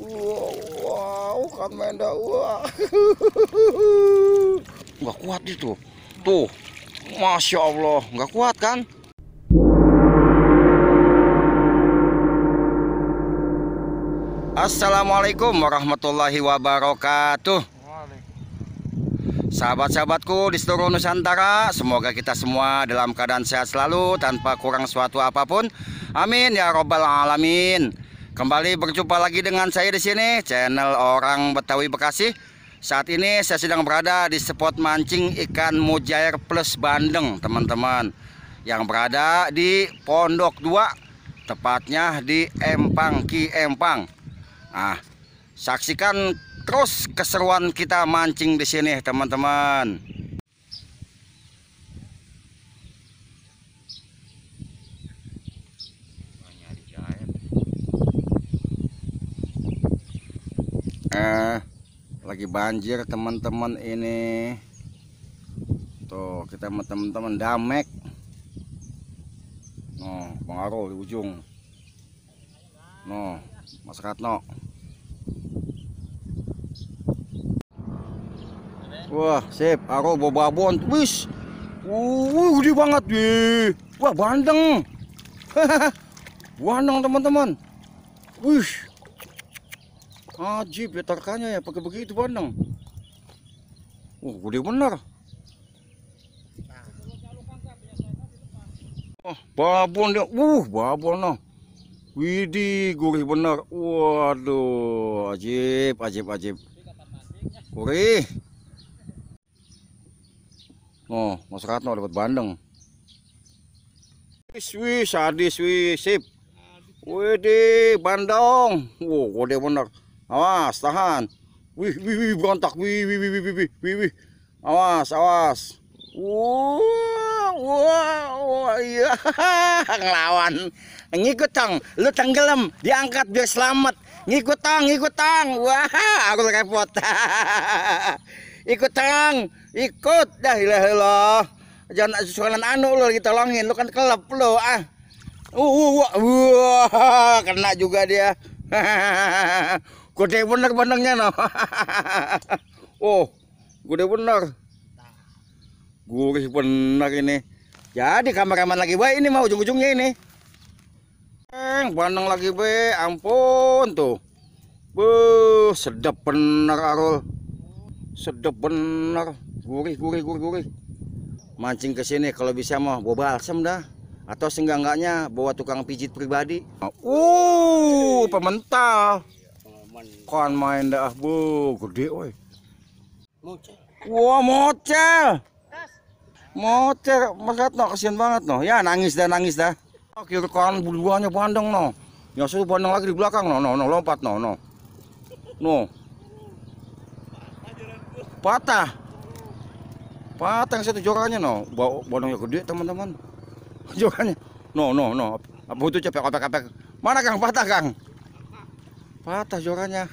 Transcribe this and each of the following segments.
Wow, kan main dah. Wah. Nggak kuat itu. Tuh. Masya Allah, nggak kuat kan? Assalamualaikum warahmatullahi wabarakatuh. Sahabat-sahabatku di seluruh Nusantara, semoga kita semua dalam keadaan sehat selalu tanpa kurang suatu apapun. Amin ya robbal alamin. Kembali berjumpa lagi dengan saya di sini, channel Orang Betawi Bekasi. Saat ini saya sedang berada di spot mancing ikan mujair plus bandeng, teman-teman, yang berada di Pondok 2, tepatnya di Empang Ki Empang. Nah, saksikan terus keseruan kita mancing di sini, teman-teman. Lagi banjir, teman-teman, ini. Tuh, kita sama teman-teman damek. No, Bang Arul di ujung. No, Mas Ratno. Wah, sip, Arul bawa babon. Wis. Gede banget, deh. Wah, bandeng. Bandeng, teman-teman. Wih. Ajib ya tarkanya ya, pakai begitu bandeng. Gede bener. Babon dia. Babon no. Widih, gurih bener. Waduh, ajib. Gurih. Oh, Mas Ratno dapat bandeng. Wih, sadis, wih, sip. Widih, bandeng. Gede bener. Awas, tahan. Wih, berontak. Wih. Awas. Iya, ngelawan. Ngikut tang, lu tenggelam, diangkat biar selamat. Ngikut tang. Wah, aku repot. Ikut tang, ikut. Dah ilah. Jangan susulan anu lu kita tolongin, lu kan kelep lu ah. Wah, kena juga dia. Gede bener bandengnya no. Gede bener. Gurih bener ini. Jadi kameraman lagi baik ini, mau ujung-ujungnya ini. Bandeng lagi be, ampun tuh. Sedap bener Arul. Sedap bener. Gurih. Mancing ke sini kalau bisa mah bawa balsam dah. Atau seenggak-enggaknya bawa tukang pijit pribadi. Pemental. Kan main dah, gede woi. Wah, mocel. Mas Ratno kasihan banget no. Ya nangis dah. Kira kan buluannya bandeng no. Ya suruh bandeng lagi di belakang no, lompat no. Patah yang satu jorannya no. Bandengnya gede, teman-teman. Jorannya. No. Apa itu capek. Mana Kang? Patah Kang. Patah jorannya.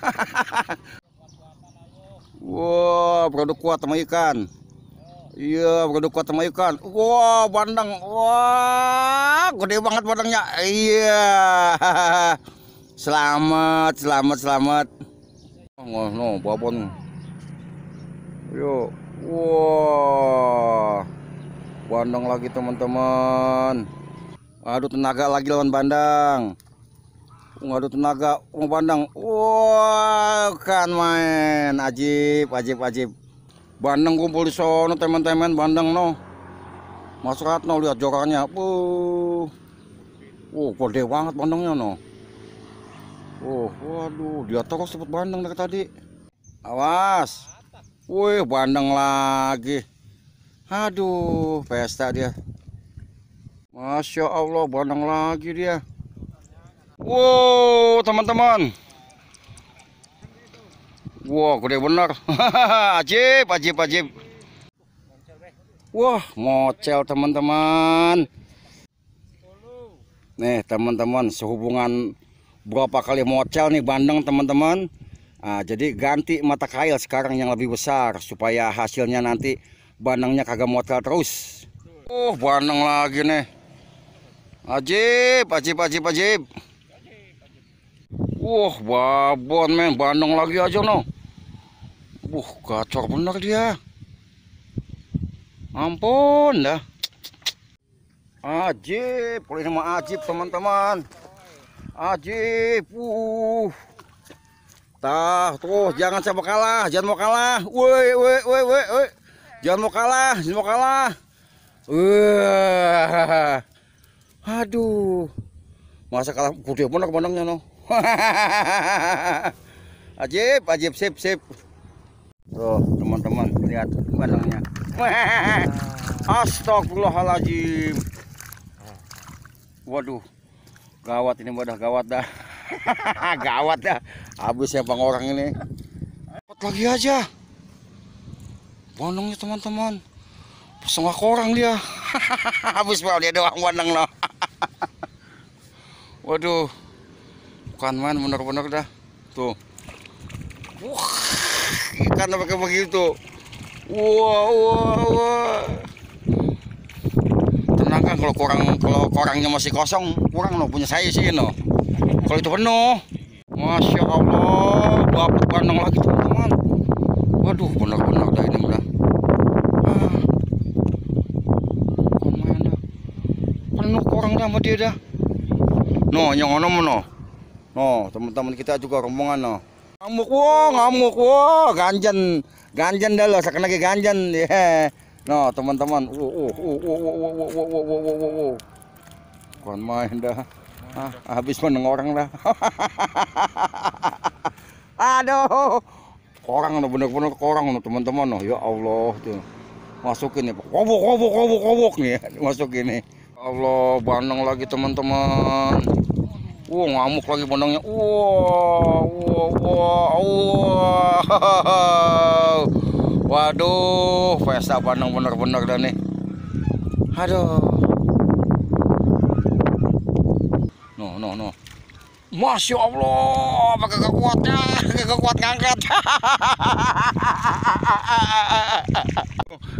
Wah, produk kuat sama ikan. Iya, produk kuat sama ikan. Wah, bandeng. Wah, gede banget bandengnya. Iya. Selamat. No, babon. Yuk. Wah. Bandeng lagi, teman-teman. Aduh, tenaga lagi lawan bandeng. Ngadu tenaga bandeng. Wah, kan main ajib. Bandeng kumpul di sono, teman-teman, bandeng no. Mas Ratno lihat jorannya. Gede banget bandengnya no. Waduh, dia terus dapat bandeng dari tadi. Awas. Wih, bandeng lagi. Aduh, pesta dia. Masya Allah, bandeng lagi dia. Wow, teman-teman. Wah, gede bener. Ajib. Wah, mocel, teman-teman. Nih, teman-teman, sehubungan berapa kali mocel nih bandeng, teman-teman. Nah, jadi ganti mata kail sekarang yang lebih besar supaya hasilnya nanti bandengnya kagak mocel terus. Bandeng lagi nih. Ajib. Wah, babon men, Bandung lagi aja no. Gacor bener dia. Ampun dah. Ajib, kalau ini mah ajib teman-teman. Ajib. Tah, tuh jangan sampai kalah, jangan mau kalah. Woi. Jangan mau kalah, jangan mau kalah. Aduh. Masa kalah gede bener bandangnya no. Ajib, sip. Tuh, teman-teman, lihat bandangnya. Astagfirullahaladzim. Waduh, gawat ini, gawat dah. Gawat dah. Habis ya bang orang ini. Lagi aja. Bandangnya teman-teman. Setengah orang dia. Habis bang dia doang bandang loh. Waduh. Bukan main bener-bener dah. Tuh. Ikan pakai begitu. Wah. Tenang kan, kalau korangnya masih kosong, kurang no punya saya sih no. Kalau itu penuh, Masya Allah, dapat bandeng lagi teman-teman. Waduh, benar-benar dah ini udah. Main dah. Penuh korang dah sama dia dah. No, yang ono no. No, teman-teman kita juga rombongan no. Ngamuk, ganjan dah lo, sekarang lagi ganjan ya. No, teman-teman. Kon main dah. Habis meneng orang dah. Aduh. Korang no, bener-bener korang no, teman-teman no. Ya Allah tuh. Masukin nih. Kobok nih, masukin nih. Allah, bandeng lagi teman-teman. Ngamuk lagi bandangnya. Waduh, pesta bandeng bener-bener dah nih. Aduh. No. Masya Allah, pakai kekuatnya, kuat ngangkat.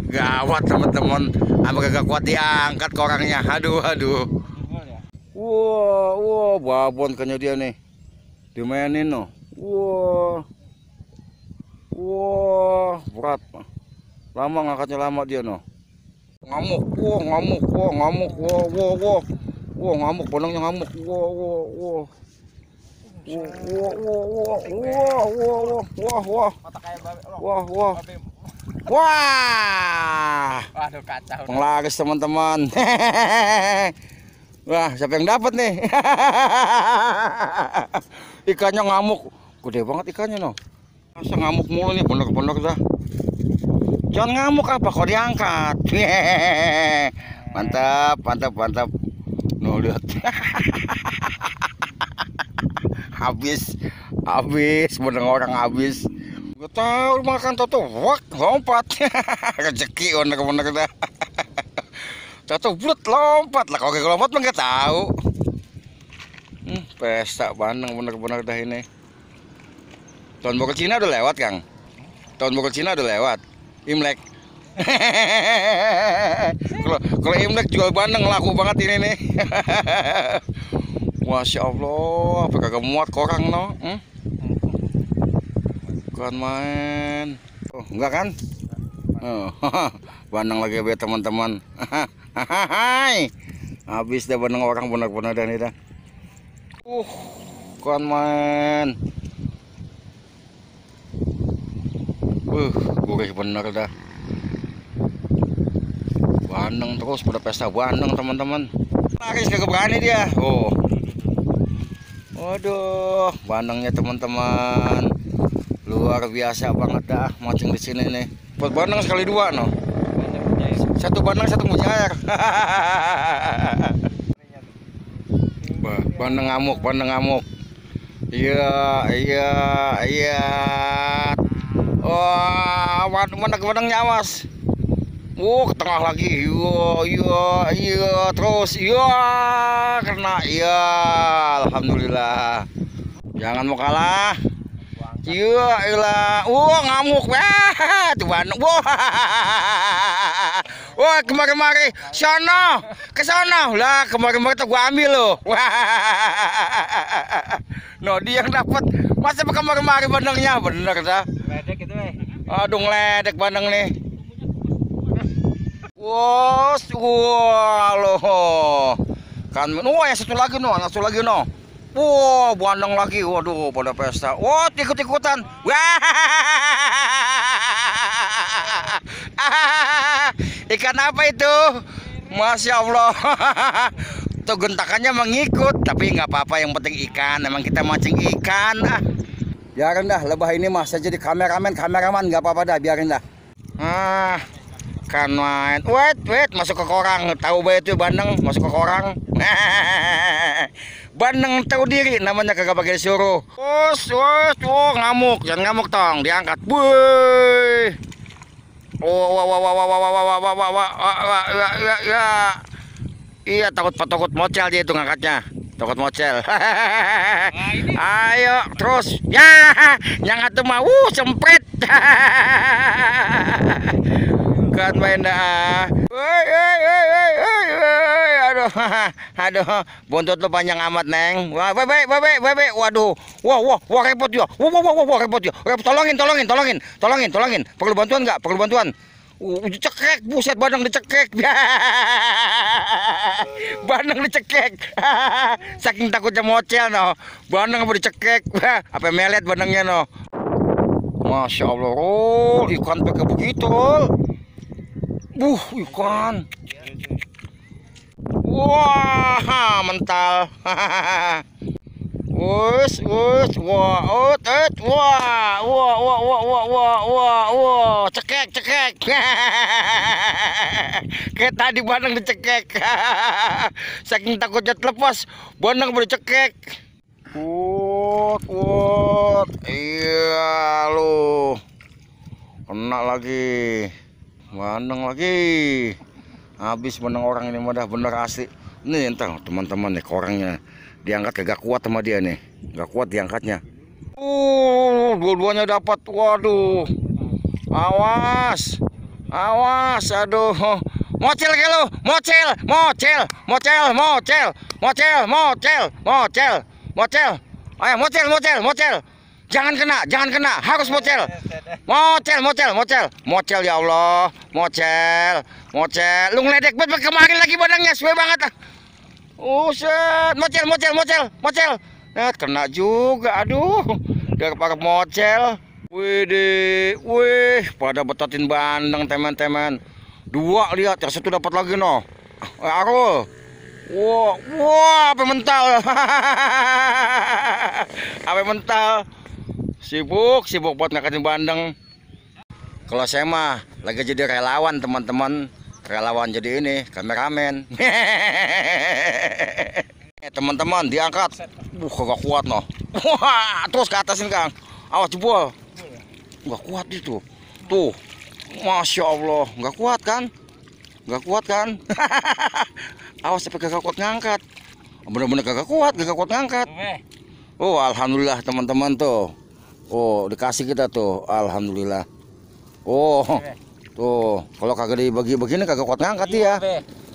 Gawat teman-teman, apa kagak kuat diangkat ke orangnya. Aduh. Wah, babon kayaknya dia nih. Dimainin no. Wah, berat. Lama ngangkatnya, lama dia no. Ngamuk. Ngamuk, bandangnya ngamuk. Wah. Waduh, kacau. Penglaris teman-teman. Wah, siapa yang dapat nih? Ikannya ngamuk. Gede banget ikannya no. Masa ngamuk mulu nih, bener-bener dah. Jangan ngamuk apa kok diangkat. Mantap. No, lihat. Habis bener orang habis. Gue tahu makan toto, lompat. Rezeki bener-bener dah. Toto bulat lompat lah, kalau lompat mah nggak tahu. Pesta bandeng bener-bener dah ini. Tahun baru Cina udah lewat Kang. Tahun baru Cina udah lewat. Imlek. Kalau Imlek jual bandeng laku banget ini nih. Masya Allah, apa kagak muat korang no? Bukan main. Enggak kan? Bandeng lagi ya teman-teman. Habis dah bandeng orang benar-benar dah nih dah. Bukan main. Gurih bener dah. Bandeng terus, pada pesta bandeng teman-teman. Laris kagak berani dia. Waduh, bandengnya teman-teman. Luar biasa banget dah mancing di sini nih. Buat bandeng sekali dua no. Satu bandeng satu mujair. Bandeng ngamuk. Iya. Wah, mana bandengnya awas. Ke tengah lagi. Iya, terus. Kena. Alhamdulillah. Jangan mau kalah. Iya, ilah. Ngamuk. Wah, tuh Bandung. Wah. Wah, kemari-mari. Sono. Ke sono. Lah, kemari-mari tuh gua ambil loh. Wah. No, dia yang dapat. Masa kemari-mari bandengnya? Bener dah. Ledek itu, Aduh, ngeledek bandeng nih. Wah, loh. Kan, yang satu lagi no. Wah, bandeng lagi. Waduh, pada pesta. Wah, ikut-ikutan. Wah. Ikan apa itu? Masya Allah. Tuh gentakannya mengikut, tapi nggak apa-apa, yang penting ikan. Emang kita mancing ikan. Biarin dah, lebah ini mah saya jadi kameraman nggak apa-apa dah, biarin dah. Kan main. Wait, masuk ke korang. Tahu banget itu bandeng masuk ke korang. Bandeng tahu diri namanya, kagak pakai disuruh. Ngamuk, jangan ngamuk tong, diangkat. Wuih. Iya, takut mocel dia itu ngangkatnya. Takut mocel. Ayo terus. Ya, yang atuh mah semprit. Kan main dah. Aduh, buntut lu panjang amat, Neng. Wah, bebe. Waduh. Wah, repot ya. Wah, repot ya. Tolongin. Perlu bantuan nggak? Perlu bantuan. Dicekek, buset, bandeng dicekek. Bandeng dicekek. Saking takutnya mocel no. Bandeng apa dicekek. Apa melet bandengnya no. Masya Allah, ikan pakai begitu. Ikan. Wah, mental. Cekek. Kayak tadi bandeng dicekek. Saking takutnya terlepas, bandeng baru cekek. Iya lo, kena lagi, bandeng lagi. Habis bandeng orang ini mah dah bener asli. Nih entar teman-teman nih, korangnya diangkat kagak kuat sama dia nih, nggak kuat diangkatnya. Dua-duanya dapat. Waduh, awas, aduh. Mocel ke lo, mocel. Ayo mocel. Jangan kena, harus mocel. Mocel ya Allah, mocel. Lu ngeledek banget kemarin lagi bandangnya, suwe banget. Set, mocel. Kena juga, aduh. Dia pakai mocel. Wih, pada betotin bandeng teman-teman. Dua, lihat, yang satu dapat lagi no. Arul. Wah, apa mental? Apa mental? Sibuk buat ngakatin bandeng. Kalau saya mah lagi jadi relawan teman-teman. Relawan jadi ini, kameramen. Teman-teman diangkat. Kagak kuat no. Wah, terus ke atas ini Kang. Awas jebol. Nggak kuat itu. Tuh. Masya Allah, nggak kuat kan? Awas sampai kagak kuat ngangkat. Bener-bener kagak kuat ngangkat. Oh, alhamdulillah teman-teman tuh. Oh, dikasih kita tuh, alhamdulillah. Oh, tuh, kalau kagak dibagi begini kagak kuat ngangkat ya.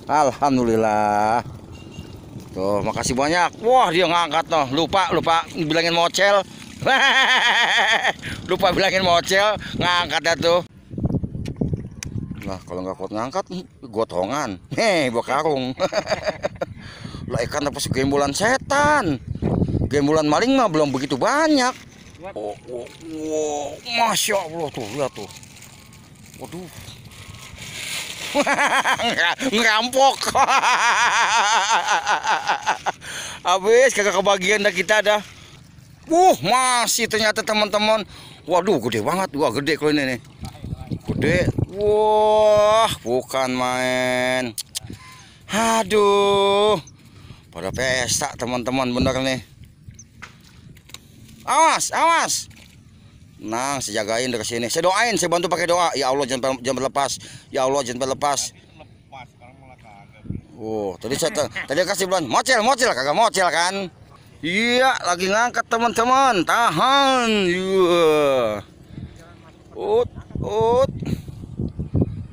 Alhamdulillah. Tuh, makasih banyak. Wah, dia ngangkat tuh. Lupa bilangin mocel. Ngangkat dah tuh. Nah, kalau nggak kuat ngangkat, gotongan. Bawa karung. Lah ikan apa gembolan setan. Gembolan maling mah belum begitu banyak. Masya Allah tuh, lihat tuh. Waduh. Ngerampok. Habis kagak kebagian dah kita dah. Masih ternyata teman-teman. Waduh, gede banget. Wah, gede kalau ini nih. Gede. Wah, bukan main. Aduh. Pada pesta teman-teman bener nih. Awas. Nah, saya jagain dari sini. Saya doain, saya bantu pakai doa. Ya Allah, jangan berlepas. Ya Allah, jangan berlepas. Tadi kasih bulan mocel kagak mocel kan? Iya, lagi ngangkat teman-teman. Tahan. Iya. Ut, ut.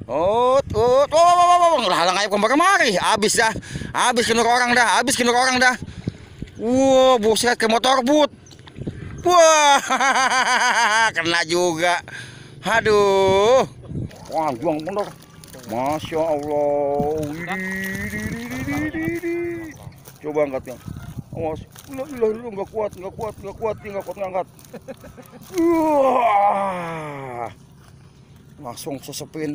Ut. Oh, halang ayo kemari. Habis dah. Habis kena orang dah. Habis kena orang dah. Wah, buset ke motor but. Wah, kena juga. Aduh. Wah, juang bener. Masya Allah. Widih. Coba angkatnya. Awas. Lu nggak kuat ngangkat. Wah. Langsung sesepin.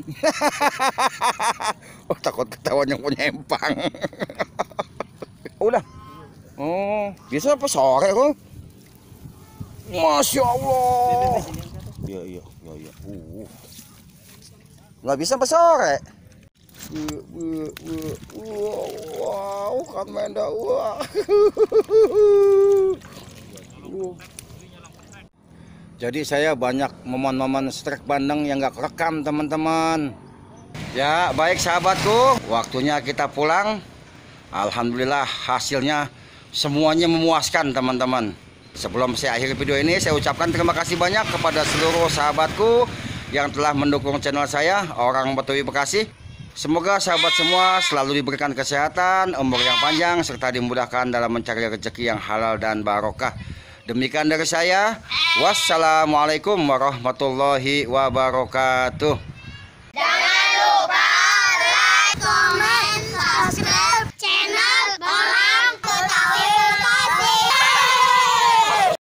Oh, takut ketahuan yang punya empang. Udah. Oh, bisa apa sore kok? Masya Allah. Iya. Nggak bisa apa sore. Wow, kan menda. Wah. Jadi saya banyak momen-momen strek bandeng yang nggak kerekam teman-teman. Ya baik sahabatku, waktunya kita pulang. Alhamdulillah hasilnya semuanya memuaskan teman-teman. Sebelum saya akhiri video ini, saya ucapkan terima kasih banyak kepada seluruh sahabatku yang telah mendukung channel saya, Orang Betawi Bekasi. Semoga sahabat semua selalu diberikan kesehatan, umur yang panjang, serta dimudahkan dalam mencari rezeki yang halal dan barokah. Demikian dari saya. Wassalamualaikum warahmatullahi wabarakatuh.